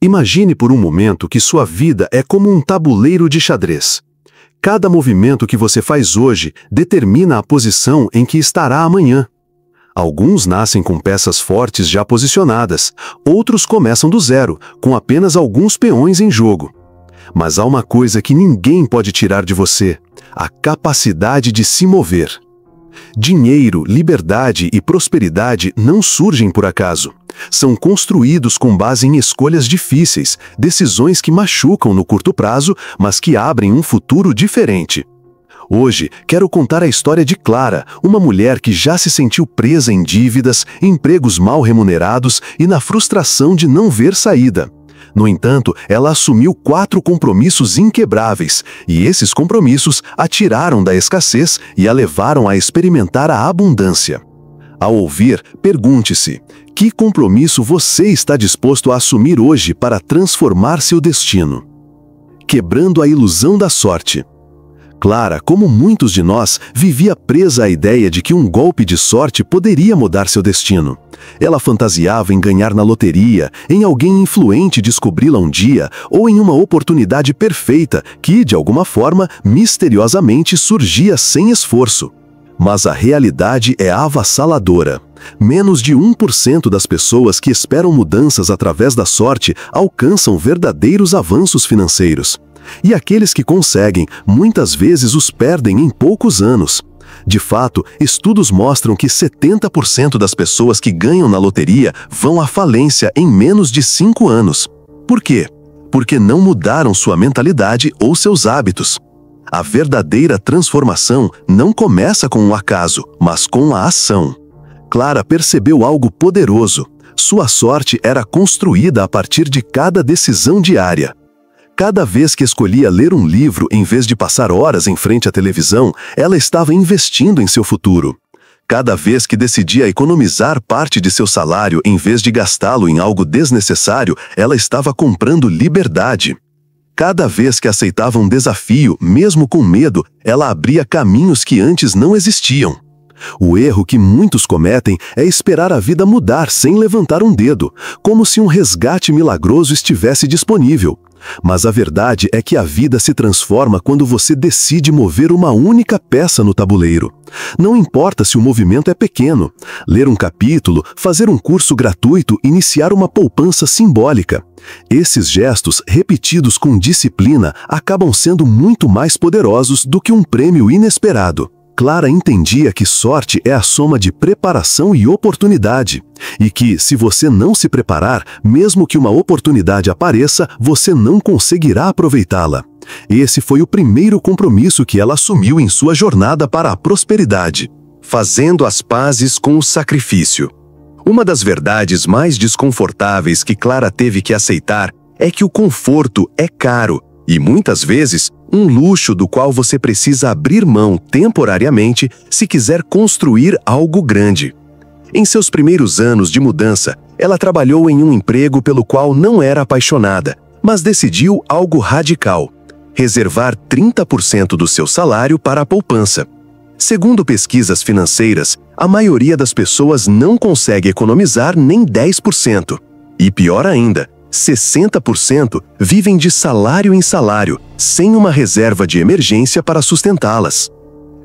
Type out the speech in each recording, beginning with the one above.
Imagine por um momento que sua vida é como um tabuleiro de xadrez. Cada movimento que você faz hoje determina a posição em que estará amanhã. Alguns nascem com peças fortes já posicionadas, outros começam do zero, com apenas alguns peões em jogo. Mas há uma coisa que ninguém pode tirar de você: a capacidade de se mover. Dinheiro, liberdade e prosperidade não surgem por acaso. São construídos com base em escolhas difíceis, decisões que machucam no curto prazo, mas que abrem um futuro diferente. Hoje, quero contar a história de Clara, uma mulher que já se sentiu presa em dívidas, empregos mal remunerados e na frustração de não ver saída. No entanto, ela assumiu 4 compromissos inquebráveis, e esses compromissos a tiraram da escassez e a levaram a experimentar a abundância. Ao ouvir, pergunte-se: que compromisso você está disposto a assumir hoje para transformar seu destino? Quebrando a ilusão da sorte. Clara, como muitos de nós, vivia presa à ideia de que um golpe de sorte poderia mudar seu destino. Ela fantasiava em ganhar na loteria, em alguém influente descobri-la um dia, ou em uma oportunidade perfeita que, de alguma forma, misteriosamente surgia sem esforço. Mas a realidade é avassaladora. Menos de 1% das pessoas que esperam mudanças através da sorte alcançam verdadeiros avanços financeiros. E aqueles que conseguem, muitas vezes os perdem em poucos anos. De fato, estudos mostram que 70% das pessoas que ganham na loteria vão à falência em menos de 5 anos. Por quê? Porque não mudaram sua mentalidade ou seus hábitos. A verdadeira transformação não começa com um acaso, mas com a ação. Clara percebeu algo poderoso. Sua sorte era construída a partir de cada decisão diária. Cada vez que escolhia ler um livro em vez de passar horas em frente à televisão, ela estava investindo em seu futuro. Cada vez que decidia economizar parte de seu salário em vez de gastá-lo em algo desnecessário, ela estava comprando liberdade. Cada vez que aceitava um desafio, mesmo com medo, ela abria caminhos que antes não existiam. O erro que muitos cometem é esperar a vida mudar sem levantar um dedo, como se um resgate milagroso estivesse disponível. Mas a verdade é que a vida se transforma quando você decide mover uma única peça no tabuleiro. Não importa se o movimento é pequeno: ler um capítulo, fazer um curso gratuito, iniciar uma poupança simbólica. Esses gestos, repetidos com disciplina, acabam sendo muito mais poderosos do que um prêmio inesperado. Clara entendia que sorte é a soma de preparação e oportunidade, e que, se você não se preparar, mesmo que uma oportunidade apareça, você não conseguirá aproveitá-la. Esse foi o primeiro compromisso que ela assumiu em sua jornada para a prosperidade. Fazendo as pazes com o sacrifício. Uma das verdades mais desconfortáveis que Clara teve que aceitar é que o conforto é caro e, muitas vezes, um luxo do qual você precisa abrir mão temporariamente se quiser construir algo grande. Em seus primeiros anos de mudança, ela trabalhou em um emprego pelo qual não era apaixonada, mas decidiu algo radical: reservar 30% do seu salário para a poupança. Segundo pesquisas financeiras, a maioria das pessoas não consegue economizar nem 10%. E pior ainda, 60% vivem de salário em salário, sem uma reserva de emergência para sustentá-las.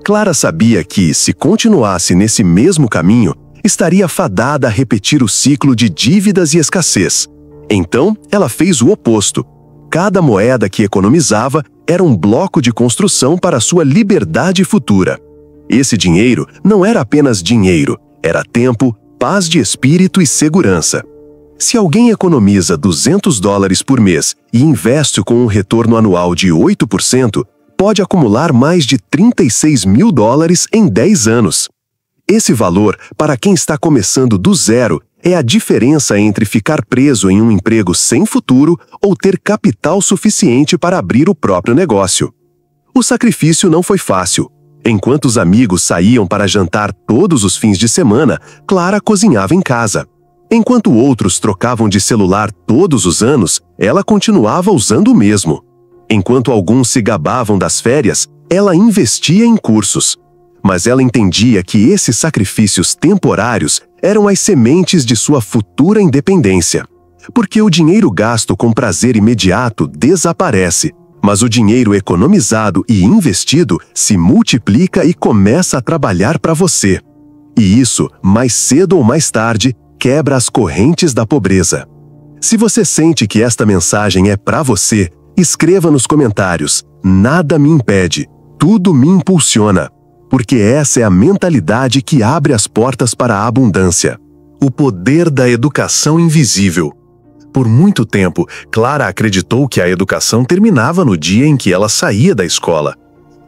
Clara sabia que, se continuasse nesse mesmo caminho, estaria fadada a repetir o ciclo de dívidas e escassez. Então, ela fez o oposto. Cada moeda que economizava era um bloco de construção para sua liberdade futura. Esse dinheiro não era apenas dinheiro, era tempo, paz de espírito e segurança. Se alguém economiza $200 por mês e investe com um retorno anual de 8%, pode acumular mais de $36 mil em 10 anos. Esse valor, para quem está começando do zero, é a diferença entre ficar preso em um emprego sem futuro ou ter capital suficiente para abrir o próprio negócio. O sacrifício não foi fácil. Enquanto os amigos saíam para jantar todos os fins de semana, Clara cozinhava em casa. Enquanto outros trocavam de celular todos os anos, ela continuava usando o mesmo. Enquanto alguns se gabavam das férias, ela investia em cursos. Mas ela entendia que esses sacrifícios temporários eram as sementes de sua futura independência. Porque o dinheiro gasto com prazer imediato desaparece, mas o dinheiro economizado e investido se multiplica e começa a trabalhar para você. E isso, mais cedo ou mais tarde, quebra as correntes da pobreza. Se você sente que esta mensagem é para você, escreva nos comentários: nada me impede, tudo me impulsiona. Porque essa é a mentalidade que abre as portas para a abundância. O poder da educação invisível. Por muito tempo, Clara acreditou que a educação terminava no dia em que ela saía da escola.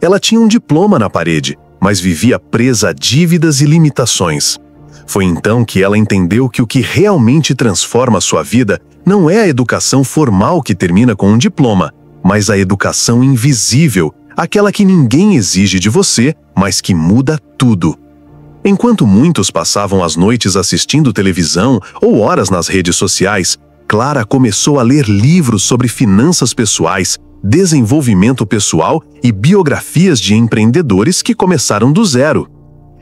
Ela tinha um diploma na parede, mas vivia presa a dívidas e limitações. Foi então que ela entendeu que o que realmente transforma sua vida não é a educação formal que termina com um diploma, mas a educação invisível, aquela que ninguém exige de você, mas que muda tudo. Enquanto muitos passavam as noites assistindo televisão ou horas nas redes sociais, Clara começou a ler livros sobre finanças pessoais, desenvolvimento pessoal e biografias de empreendedores que começaram do zero.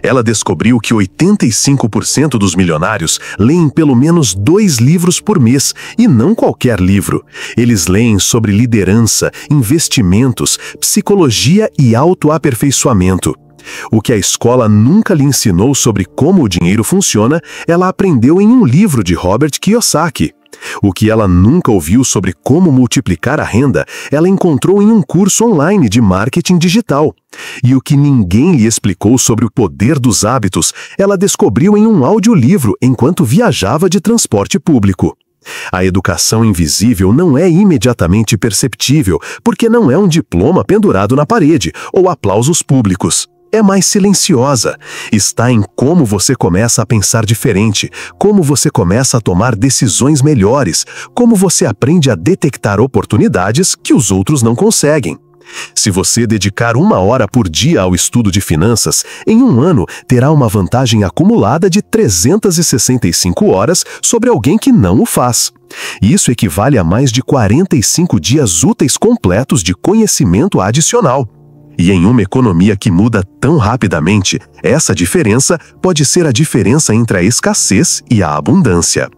Ela descobriu que 85% dos milionários leem pelo menos 2 livros por mês, e não qualquer livro. Eles leem sobre liderança, investimentos, psicologia e autoaperfeiçoamento. O que a escola nunca lhe ensinou sobre como o dinheiro funciona, ela aprendeu em um livro de Robert Kiyosaki. O que ela nunca ouviu sobre como multiplicar a renda, ela encontrou em um curso online de marketing digital. E o que ninguém lhe explicou sobre o poder dos hábitos, ela descobriu em um audiolivro enquanto viajava de transporte público. A educação invisível não é imediatamente perceptível, porque não é um diploma pendurado na parede ou aplausos públicos. É mais silenciosa. Está em como você começa a pensar diferente, como você começa a tomar decisões melhores, como você aprende a detectar oportunidades que os outros não conseguem. Se você dedicar 1 hora por dia ao estudo de finanças, em 1 ano terá uma vantagem acumulada de 365 horas sobre alguém que não o faz. Isso equivale a mais de 45 dias úteis completos de conhecimento adicional. E em uma economia que muda tão rapidamente, essa diferença pode ser a diferença entre a escassez e a abundância.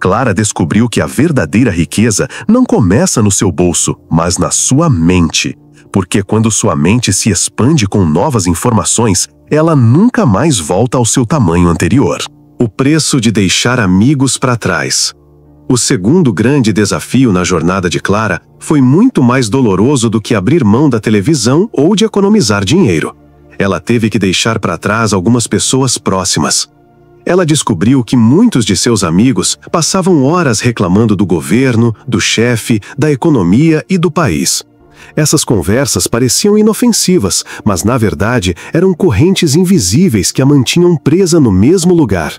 Clara descobriu que a verdadeira riqueza não começa no seu bolso, mas na sua mente. Porque quando sua mente se expande com novas informações, ela nunca mais volta ao seu tamanho anterior. O preço de deixar amigos para trás. O segundo grande desafio na jornada de Clara foi muito mais doloroso do que abrir mão da televisão ou de economizar dinheiro. Ela teve que deixar para trás algumas pessoas próximas. Ela descobriu que muitos de seus amigos passavam horas reclamando do governo, do chefe, da economia e do país. Essas conversas pareciam inofensivas, mas na verdade eram correntes invisíveis que a mantinham presa no mesmo lugar.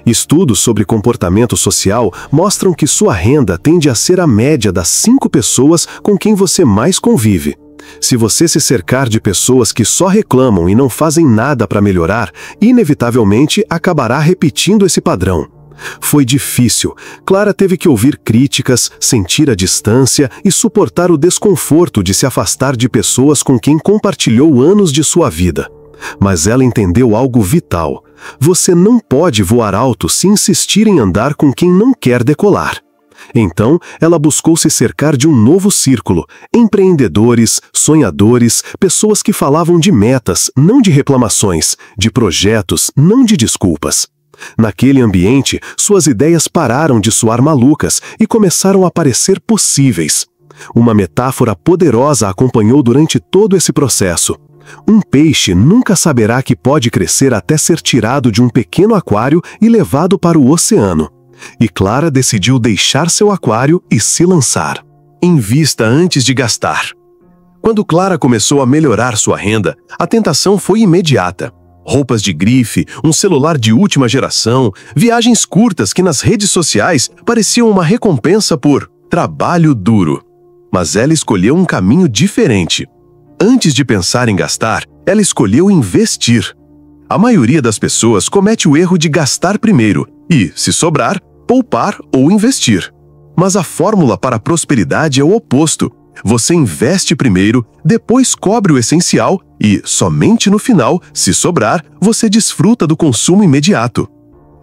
Estudos sobre comportamento social mostram que sua renda tende a ser a média das 5 pessoas com quem você mais convive. Se você se cercar de pessoas que só reclamam e não fazem nada para melhorar, inevitavelmente acabará repetindo esse padrão. Foi difícil. Clara teve que ouvir críticas, sentir a distância e suportar o desconforto de se afastar de pessoas com quem compartilhou anos de sua vida. Mas ela entendeu algo vital. Você não pode voar alto se insistir em andar com quem não quer decolar. Então, ela buscou se cercar de um novo círculo: empreendedores, sonhadores, pessoas que falavam de metas, não de reclamações, de projetos, não de desculpas. Naquele ambiente, suas ideias pararam de soar malucas e começaram a parecer possíveis. Uma metáfora poderosa a acompanhou durante todo esse processo. Um peixe nunca saberá que pode crescer até ser tirado de um pequeno aquário e levado para o oceano. E Clara decidiu deixar seu aquário e se lançar. Invista antes de gastar. Quando Clara começou a melhorar sua renda, a tentação foi imediata. Roupas de grife, um celular de última geração, viagens curtas que nas redes sociais pareciam uma recompensa por trabalho duro. Mas ela escolheu um caminho diferente. Antes de pensar em gastar, ela escolheu investir. A maioria das pessoas comete o erro de gastar primeiro e, se sobrar, poupar ou investir. Mas a fórmula para a prosperidade é o oposto. Você investe primeiro, depois cobre o essencial e, somente no final, se sobrar, você desfruta do consumo imediato.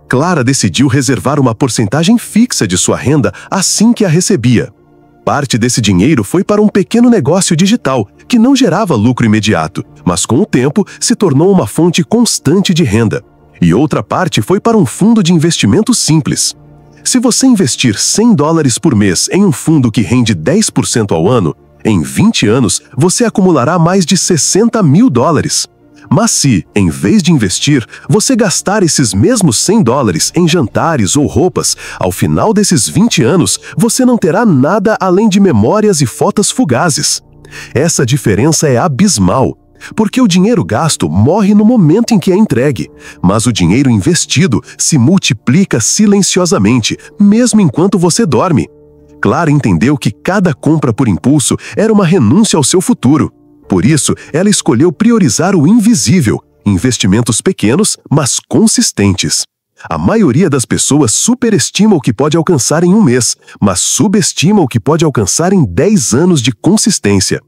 Clara decidiu reservar uma porcentagem fixa de sua renda assim que a recebia. Parte desse dinheiro foi para um pequeno negócio digital, que não gerava lucro imediato, mas com o tempo se tornou uma fonte constante de renda. E outra parte foi para um fundo de investimento simples. Se você investir $100 por mês em um fundo que rende 10% ao ano, em 20 anos você acumulará mais de $60 mil. Mas se, em vez de investir, você gastar esses mesmos $100 em jantares ou roupas, ao final desses 20 anos, você não terá nada além de memórias e fotos fugazes. Essa diferença é abismal, porque o dinheiro gasto morre no momento em que é entregue, mas o dinheiro investido se multiplica silenciosamente, mesmo enquanto você dorme. Clara entendeu que cada compra por impulso era uma renúncia ao seu futuro. Por isso, ela escolheu priorizar o invisível, investimentos pequenos, mas consistentes. A maioria das pessoas superestima o que pode alcançar em um mês, mas subestima o que pode alcançar em 10 anos de consistência.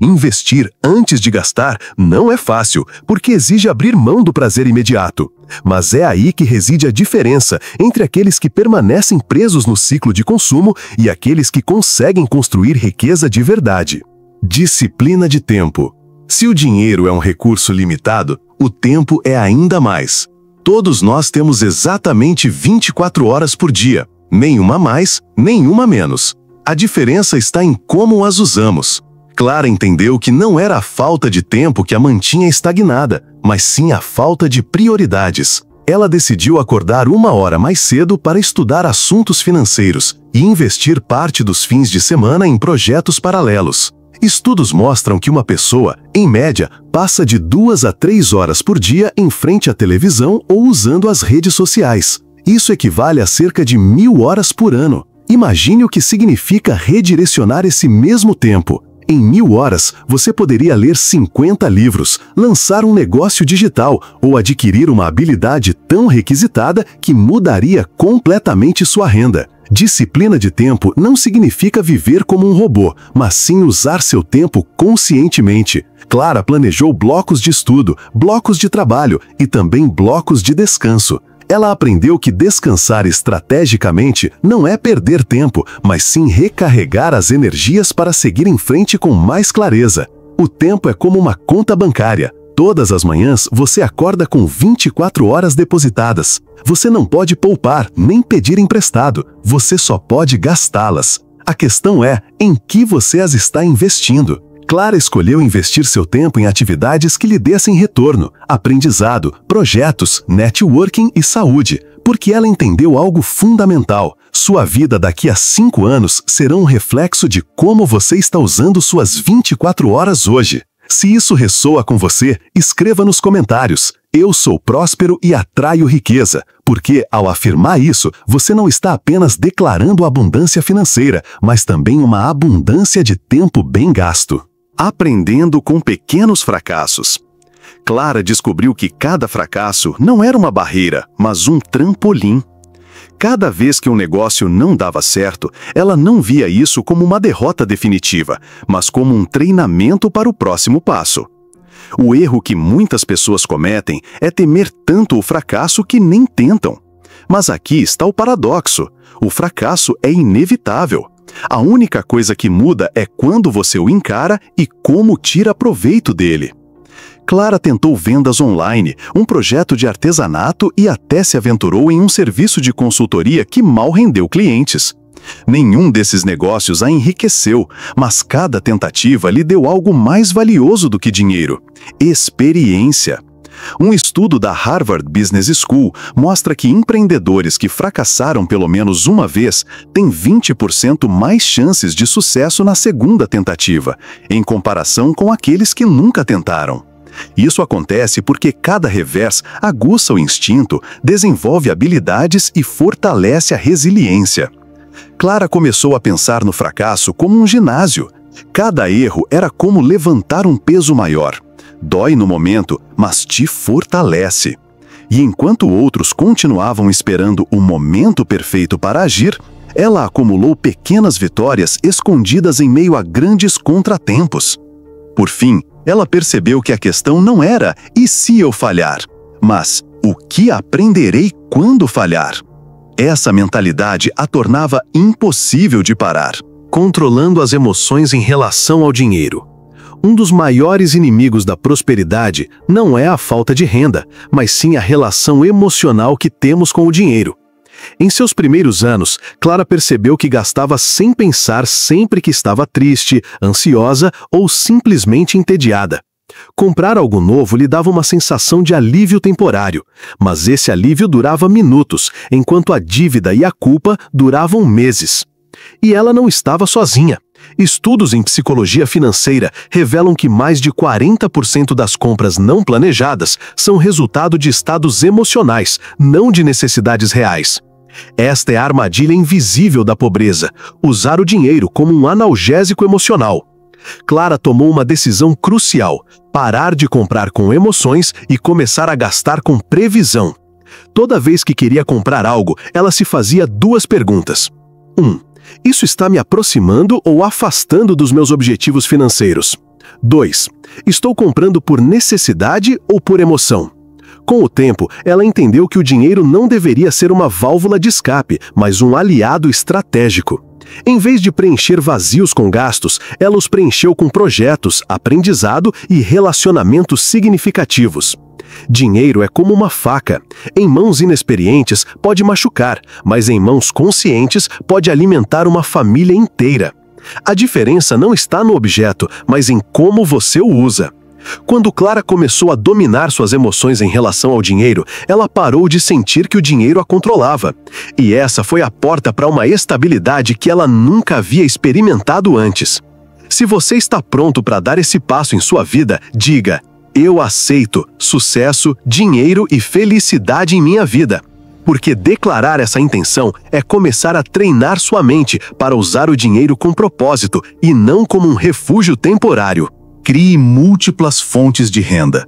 Investir antes de gastar não é fácil, porque exige abrir mão do prazer imediato. Mas é aí que reside a diferença entre aqueles que permanecem presos no ciclo de consumo e aqueles que conseguem construir riqueza de verdade. Disciplina de tempo. Se o dinheiro é um recurso limitado, o tempo é ainda mais. Todos nós temos exatamente 24 horas por dia, nenhuma mais, nenhuma menos. A diferença está em como as usamos. Clara entendeu que não era a falta de tempo que a mantinha estagnada, mas sim a falta de prioridades. Ela decidiu acordar 1 hora mais cedo para estudar assuntos financeiros e investir parte dos fins de semana em projetos paralelos. Estudos mostram que uma pessoa, em média, passa de 2 a 3 horas por dia em frente à televisão ou usando as redes sociais. Isso equivale a cerca de 1.000 horas por ano. Imagine o que significa redirecionar esse mesmo tempo. Em 1.000 horas, você poderia ler 50 livros, lançar um negócio digital ou adquirir uma habilidade tão requisitada que mudaria completamente sua renda. Disciplina de tempo não significa viver como um robô, mas sim usar seu tempo conscientemente. Clara planejou blocos de estudo, blocos de trabalho e também blocos de descanso. Ela aprendeu que descansar estrategicamente não é perder tempo, mas sim recarregar as energias para seguir em frente com mais clareza. O tempo é como uma conta bancária. Todas as manhãs você acorda com 24 horas depositadas. Você não pode poupar nem pedir emprestado, você só pode gastá-las. A questão é em que você as está investindo. Clara escolheu investir seu tempo em atividades que lhe dessem retorno, aprendizado, projetos, networking e saúde, porque ela entendeu algo fundamental. Sua vida daqui a 5 anos será um reflexo de como você está usando suas 24 horas hoje. Se isso ressoa com você, escreva nos comentários. Eu sou próspero e atraio riqueza, porque ao afirmar isso, você não está apenas declarando abundância financeira, mas também uma abundância de tempo bem gasto. Aprendendo com pequenos fracassos. Clara descobriu que cada fracasso não era uma barreira, mas um trampolim. Cada vez que um negócio não dava certo, ela não via isso como uma derrota definitiva, mas como um treinamento para o próximo passo. O erro que muitas pessoas cometem é temer tanto o fracasso que nem tentam. Mas aqui está o paradoxo: o fracasso é inevitável. A única coisa que muda é quando você o encara e como tira proveito dele. Clara tentou vendas online, um projeto de artesanato e até se aventurou em um serviço de consultoria que mal rendeu clientes. Nenhum desses negócios a enriqueceu, mas cada tentativa lhe deu algo mais valioso do que dinheiro: experiência. Um estudo da Harvard Business School mostra que empreendedores que fracassaram pelo menos uma vez têm 20% mais chances de sucesso na segunda tentativa, em comparação com aqueles que nunca tentaram. Isso acontece porque cada revés aguça o instinto, desenvolve habilidades e fortalece a resiliência. Clara começou a pensar no fracasso como um ginásio. Cada erro era como levantar um peso maior. Dói no momento, mas te fortalece. E enquanto outros continuavam esperando o momento perfeito para agir, ela acumulou pequenas vitórias escondidas em meio a grandes contratempos. Por fim, ela percebeu que a questão não era "e se eu falhar?", mas O que aprenderei quando falhar? Essa mentalidade a tornava impossível de parar. Controlando as emoções em relação ao dinheiro. Um dos maiores inimigos da prosperidade não é a falta de renda, mas sim a relação emocional que temos com o dinheiro. Em seus primeiros anos, Clara percebeu que gastava sem pensar sempre que estava triste, ansiosa ou simplesmente entediada. Comprar algo novo lhe dava uma sensação de alívio temporário, mas esse alívio durava minutos, enquanto a dívida e a culpa duravam meses. E ela não estava sozinha. Estudos em psicologia financeira revelam que mais de 40% das compras não planejadas são resultado de estados emocionais, não de necessidades reais. Esta é a armadilha invisível da pobreza, usar o dinheiro como um analgésico emocional. Clara tomou uma decisão crucial: parar de comprar com emoções e começar a gastar com previsão. Toda vez que queria comprar algo, ela se fazia duas perguntas. 1. Isso está me aproximando ou afastando dos meus objetivos financeiros? 2. Estou comprando por necessidade ou por emoção? Com o tempo, ela entendeu que o dinheiro não deveria ser uma válvula de escape, mas um aliado estratégico. Em vez de preencher vazios com gastos, ela os preencheu com projetos, aprendizado e relacionamentos significativos. Dinheiro é como uma faca. Em mãos inexperientes pode machucar, mas em mãos conscientes pode alimentar uma família inteira. A diferença não está no objeto, mas em como você o usa. Quando Clara começou a dominar suas emoções em relação ao dinheiro, ela parou de sentir que o dinheiro a controlava. E essa foi a porta para uma estabilidade que ela nunca havia experimentado antes. Se você está pronto para dar esse passo em sua vida, diga: eu aceito sucesso, dinheiro e felicidade em minha vida. Porque declarar essa intenção é começar a treinar sua mente para usar o dinheiro com propósito e não como um refúgio temporário. Crie múltiplas fontes de renda.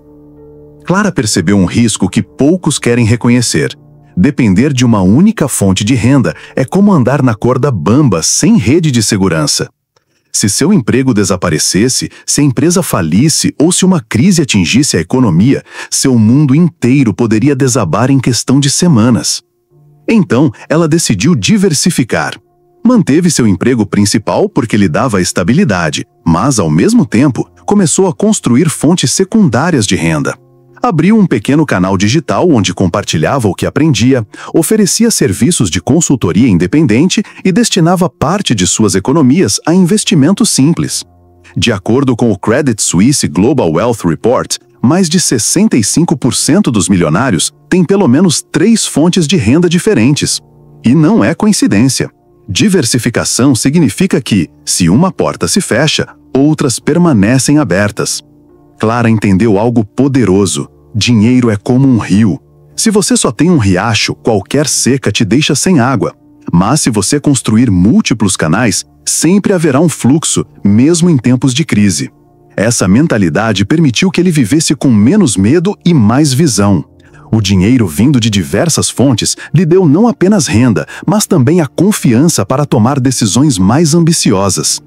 Clara percebeu um risco que poucos querem reconhecer. Depender de uma única fonte de renda é como andar na corda bamba sem rede de segurança. Se seu emprego desaparecesse, se a empresa falisse ou se uma crise atingisse a economia, seu mundo inteiro poderia desabar em questão de semanas. Então, ela decidiu diversificar. Manteve seu emprego principal porque lhe dava estabilidade, mas, ao mesmo tempo, começou a construir fontes secundárias de renda. Abriu um pequeno canal digital onde compartilhava o que aprendia, oferecia serviços de consultoria independente e destinava parte de suas economias a investimentos simples. De acordo com o Credit Suisse Global Wealth Report, mais de 65% dos milionários têm pelo menos 3 fontes de renda diferentes. E não é coincidência. Diversificação significa que, se uma porta se fecha, outras permanecem abertas. Clara entendeu algo poderoso. Dinheiro é como um rio. Se você só tem um riacho, qualquer seca te deixa sem água. Mas se você construir múltiplos canais, sempre haverá um fluxo, mesmo em tempos de crise. Essa mentalidade permitiu que ele vivesse com menos medo e mais visão. O dinheiro vindo de diversas fontes lhe deu não apenas renda, mas também a confiança para tomar decisões mais ambiciosas.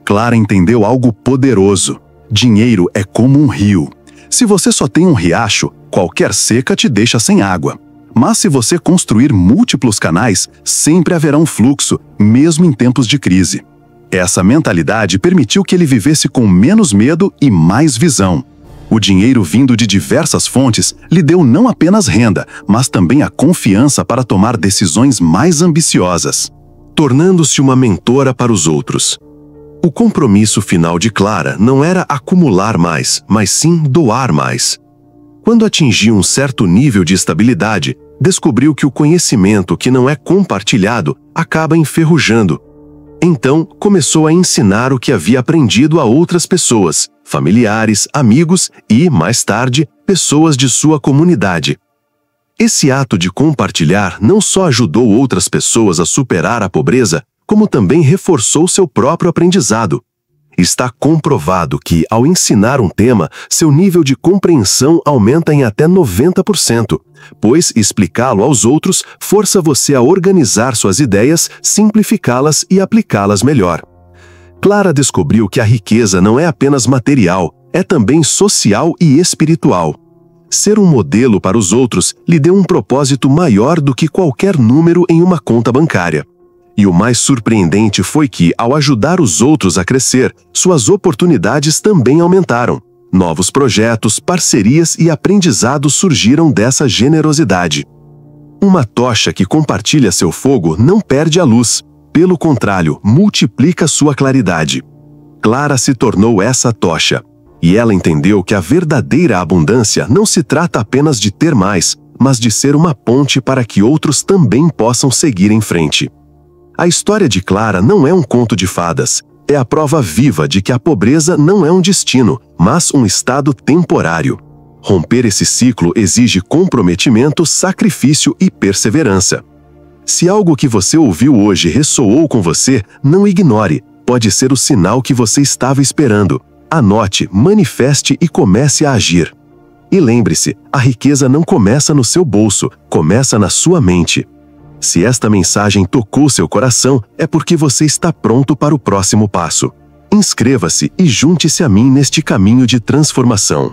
Clara entendeu algo poderoso. Dinheiro é como um rio. Se você só tem um riacho, qualquer seca te deixa sem água. Mas se você construir múltiplos canais, sempre haverá um fluxo, mesmo em tempos de crise. Essa mentalidade permitiu que ele vivesse com menos medo e mais visão. O dinheiro vindo de diversas fontes lhe deu não apenas renda, mas também a confiança para tomar decisões mais ambiciosas, tornando-se uma mentora para os outros. O compromisso final de Clara não era acumular mais, mas sim doar mais. Quando atingiu um certo nível de estabilidade, descobriu que o conhecimento que não é compartilhado acaba enferrujando. Então, começou a ensinar o que havia aprendido a outras pessoas, familiares, amigos e, mais tarde, pessoas de sua comunidade. Esse ato de compartilhar não só ajudou outras pessoas a superar a pobreza, como também reforçou seu próprio aprendizado. Está comprovado que, ao ensinar um tema, seu nível de compreensão aumenta em até 90%, pois explicá-lo aos outros força você a organizar suas ideias, simplificá-las e aplicá-las melhor. Clara descobriu que a riqueza não é apenas material, é também social e espiritual. Ser um modelo para os outros lhe deu um propósito maior do que qualquer número em uma conta bancária. E o mais surpreendente foi que, ao ajudar os outros a crescer, suas oportunidades também aumentaram. Novos projetos, parcerias e aprendizados surgiram dessa generosidade. Uma tocha que compartilha seu fogo não perde a luz. Pelo contrário, multiplica sua claridade. Clara se tornou essa tocha. E ela entendeu que a verdadeira abundância não se trata apenas de ter mais, mas de ser uma ponte para que outros também possam seguir em frente. A história de Clara não é um conto de fadas. É a prova viva de que a pobreza não é um destino, mas um estado temporário. Romper esse ciclo exige comprometimento, sacrifício e perseverança. Se algo que você ouviu hoje ressoou com você, não ignore. Pode ser o sinal que você estava esperando. Anote, manifeste e comece a agir. E lembre-se, a riqueza não começa no seu bolso, começa na sua mente. Se esta mensagem tocou seu coração, é porque você está pronto para o próximo passo. Inscreva-se e junte-se a mim neste caminho de transformação.